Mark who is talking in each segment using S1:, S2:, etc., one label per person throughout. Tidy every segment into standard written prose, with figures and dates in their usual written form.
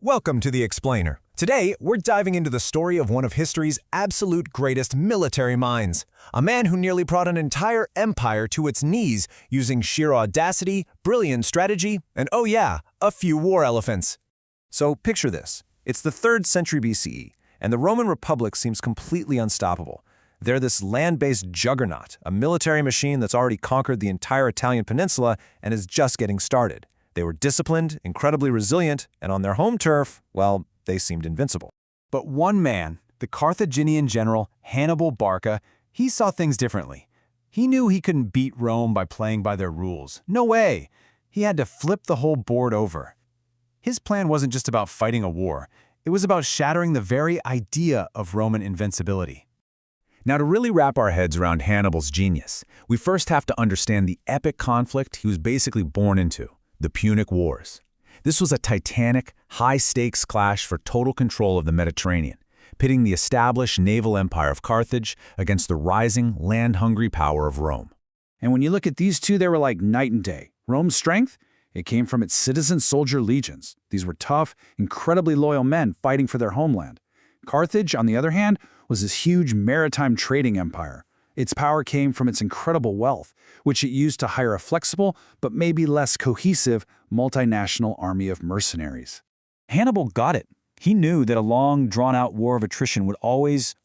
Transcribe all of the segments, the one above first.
S1: Welcome to The Explainer. Today, we're diving into the story of one of history's absolute greatest military minds. A man who nearly brought an entire empire to its knees using sheer audacity, brilliant strategy, and oh yeah, a few war elephants.
S2: So picture this. It's the 3rd century BCE, and the Roman Republic seems completely unstoppable. They're this land-based juggernaut, a military machine that's already conquered the entire Italian peninsula and is just getting started. They were disciplined, incredibly resilient, and on their home turf, well, they seemed invincible.
S3: But one man, the Carthaginian general Hannibal Barca, he saw things differently. He knew he couldn't beat Rome by playing by their rules. No way! He had to flip the whole board over. His plan wasn't just about fighting a war. It was about shattering the very idea of Roman invincibility.
S4: Now, to really wrap our heads around Hannibal's genius, we first have to understand the epic conflict he was basically born into. The Punic Wars. This was a titanic, high-stakes clash for total control of the Mediterranean, pitting the established naval empire of Carthage against the rising, land-hungry power of Rome.
S5: And when you look at these two, they were like night and day. Rome's strength? It came from its citizen soldier legions. These were tough, incredibly loyal men fighting for their homeland. Carthage, on the other hand, was this huge maritime trading empire. Its power came from its incredible wealth, which it used to hire a flexible, but maybe less cohesive, multinational army of mercenaries.
S3: Hannibal got it. He knew that a long, drawn-out war of attrition would always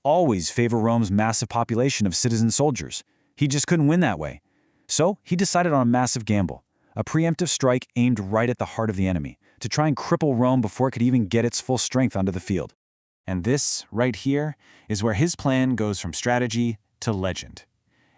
S3: favor Rome's massive population of citizen soldiers. He just couldn't win that way. So he decided on a massive gamble, a preemptive strike aimed right at the heart of the enemy, to try and cripple Rome before it could even get its full strength onto the field. And this, right here, is where his plan goes from strategy to legend.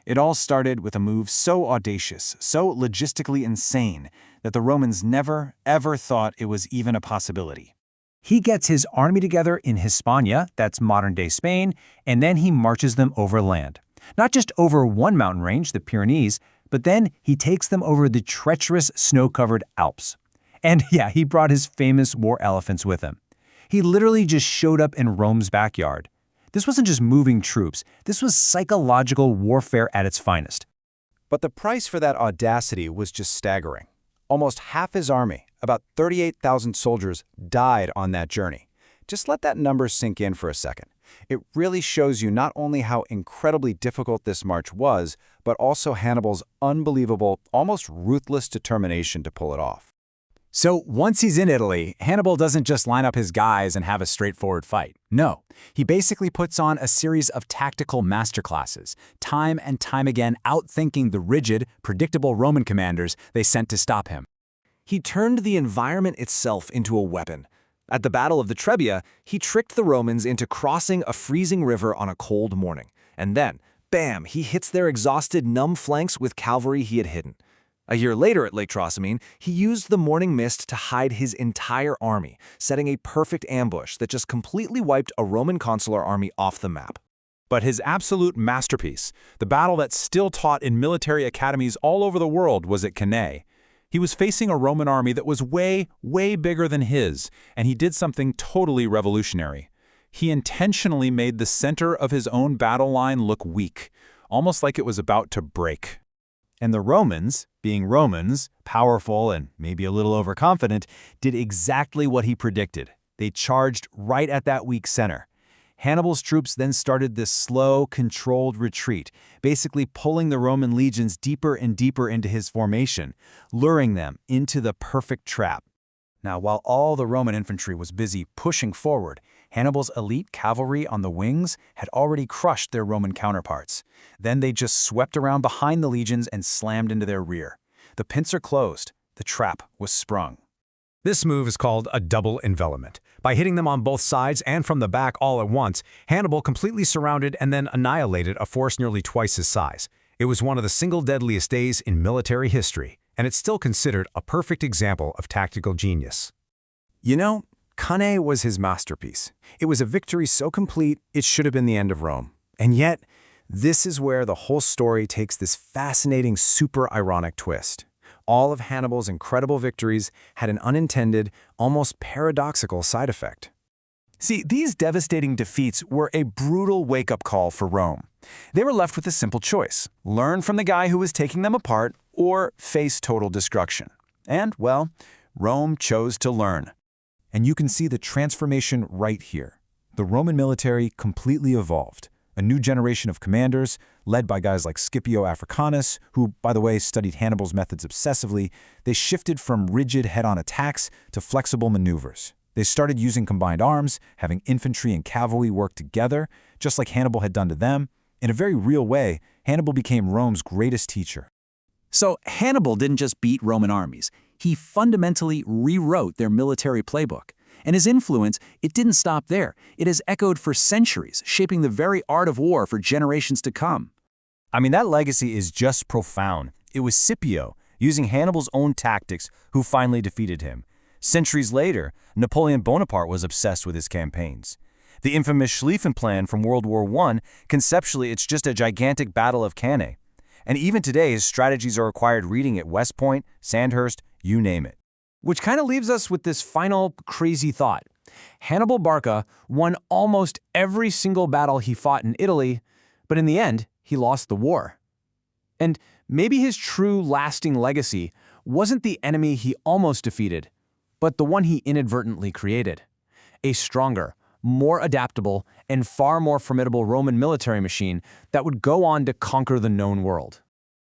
S3: It all started with a move so audacious, so logistically insane, that the Romans never, ever thought it was even a possibility. He gets his army together in Hispania, that's modern-day Spain, and then he marches them overland. Not just over one mountain range, the Pyrenees, but then he takes them over the treacherous, snow-covered Alps. And yeah, he brought his famous war elephants with him. He literally just showed up in Rome's backyard. This wasn't just moving troops, this was psychological warfare at its finest.
S2: But the price for that audacity was just staggering. Almost half his army, about 38,000 soldiers, died on that journey. Just let that number sink in for a second. It really shows you not only how incredibly difficult this march was, but also Hannibal's unbelievable, almost ruthless determination to pull it off.
S3: So once he's in Italy, Hannibal doesn't just line up his guys and have a straightforward fight. No, he basically puts on a series of tactical masterclasses, time and time again outthinking the rigid, predictable Roman commanders they sent to stop him.
S2: He turned the environment itself into a weapon. At the Battle of the Trebia, he tricked the Romans into crossing a freezing river on a cold morning. And then, bam, he hits their exhausted, numb flanks with cavalry he had hidden. A year later at Lake Trasimene, he used the morning mist to hide his entire army, setting a perfect ambush that just completely wiped a Roman consular army off the map.
S4: But his absolute masterpiece, the battle that's still taught in military academies all over the world, was at Cannae. He was facing a Roman army that was way, way bigger than his, and he did something totally revolutionary. He intentionally made the center of his own battle line look weak, almost like it was about to break.
S3: And the Romans, being Romans, powerful and maybe a little overconfident, did exactly what he predicted. They charged right at that weak center. Hannibal's troops then started this slow, controlled retreat, basically pulling the Roman legions deeper and deeper into his formation, luring them into the perfect trap. Now, while all the Roman infantry was busy pushing forward, Hannibal's elite cavalry on the wings had already crushed their Roman counterparts. Then they just swept around behind the legions and slammed into their rear. The pincer closed. The trap was sprung.
S1: This move is called a double envelopment. By hitting them on both sides and from the back all at once, Hannibal completely surrounded and then annihilated a force nearly twice his size. It was one of the single deadliest days in military history, and it's still considered a perfect example of tactical genius.
S2: You know, Cannae was his masterpiece. It was a victory so complete, it should have been the end of Rome. And yet, this is where the whole story takes this fascinating, super ironic twist. All of Hannibal's incredible victories had an unintended, almost paradoxical side effect.
S3: See, these devastating defeats were a brutal wake-up call for Rome. They were left with a simple choice: learn from the guy who was taking them apart or face total destruction. And, well, Rome chose to learn.
S4: And you can see the transformation right here. The Roman military completely evolved. A new generation of commanders, led by guys like Scipio Africanus, who, by the way, studied Hannibal's methods obsessively, they shifted from rigid head-on attacks to flexible maneuvers. They started using combined arms, having infantry and cavalry work together, just like Hannibal had done to them. In a very real way, Hannibal became Rome's greatest teacher.
S2: So Hannibal didn't just beat Roman armies. He fundamentally rewrote their military playbook. And his influence, it didn't stop there. It has echoed for centuries, shaping the very art of war for generations to come.
S6: I mean, that legacy is just profound. It was Scipio, using Hannibal's own tactics, who finally defeated him. Centuries later, Napoleon Bonaparte was obsessed with his campaigns. The infamous Schlieffen Plan from World War I, conceptually it's just a gigantic Battle of Cannae. And even today, his strategies are required reading at West Point, Sandhurst, you name it.
S2: Which kind of leaves us with this final crazy thought. Hannibal Barca won almost every single battle he fought in Italy, but in the end, he lost the war. And maybe his true lasting legacy wasn't the enemy he almost defeated, but the one he inadvertently created. A stronger, more adaptable, and far more formidable Roman military machine that would go on to conquer the known world.